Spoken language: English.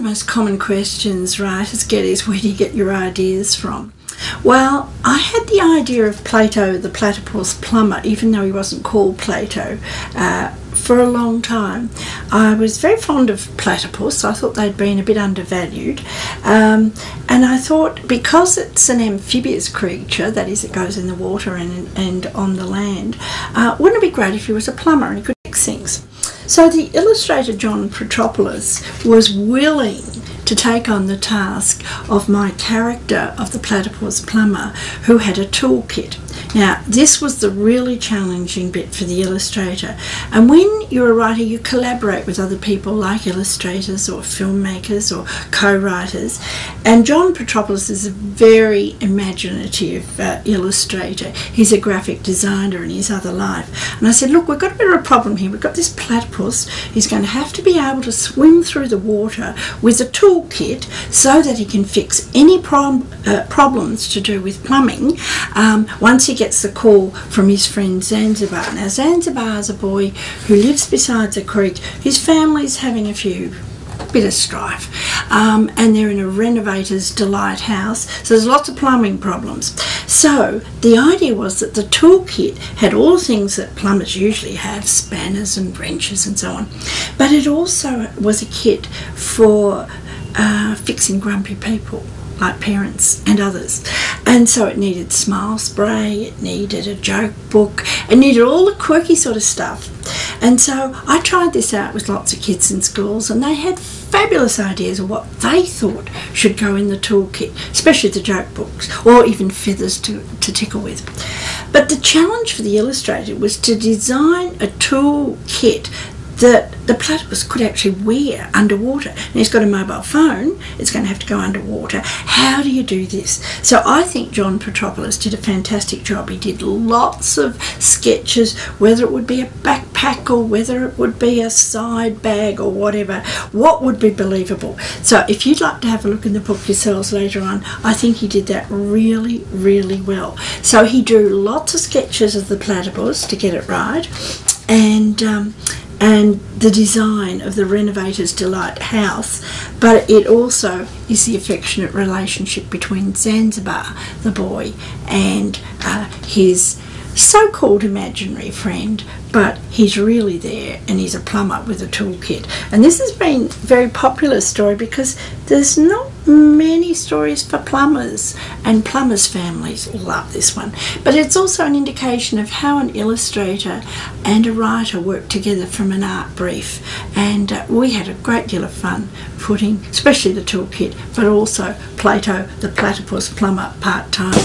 most common questions writers get is, where do you get your ideas from? Well, I had the idea of Plato the Platypus plumber, even though he wasn't called Plato, for a long time. I was very fond of platypus. I thought they'd been a bit undervalued, and I thought because it's an amphibious creature, that is, it goes in the water and on the land, wouldn't it be great if he was a plumber and he could fix things? So the illustrator John Petropolous was willing to take on the task of my character of the platypus plumber, who had a toolkit. Now, this was the really challenging bit for the illustrator. And when you're a writer, you collaborate with other people like illustrators or filmmakers or co-writers. And John Petropolous is a very imaginative illustrator. He's a graphic designer in his other life. And I said, look, we've got a bit of a problem here. We've got this platypus. He's going to have to be able to swim through the water with a toolkit so that he can fix any problems to do with plumbing once he gets the call from his friend Zanzibar. Now, Zanzibar is a boy who lives beside the creek. His family's having a bit of strife, and they're in a renovator's delight house, so there's lots of plumbing problems. So the idea was that the toolkit had all the things that plumbers usually have, spanners and wrenches and so on, but it also was a kit for fixing grumpy people like parents and others. And so it needed smile spray, it needed a joke book, it needed all the quirky sort of stuff. And so I tried this out with lots of kids in schools, and they had fabulous ideas of what they thought should go in the toolkit, especially the joke books, or even feathers to tickle with. But the challenge for the illustrator was to design a toolkit that the platypus could actually wear underwater. And he's got a mobile phone, it's going to have to go underwater. How do you do this? So I think John Petropolous did a fantastic job. He did lots of sketches, whether it would be a backpack or whether it would be a side bag or whatever, what would be believable. So if you'd like to have a look in the book yourselves later on, I think he did that really, really well. So he drew lots of sketches of the platypus to get it right, and the design of the renovator's delight house, but it also is the affectionate relationship between Zanzibar, the boy, and his so-called imaginary friend, but he's really there, and he's a plumber with a toolkit. And this has been a very popular story because there's not many stories for plumbers, and plumbers' families love this one. But it's also an indication of how an illustrator and a writer work together from an art brief. And we had a great deal of fun putting, especially the toolkit, but also Plato the Platypus plumber part-time.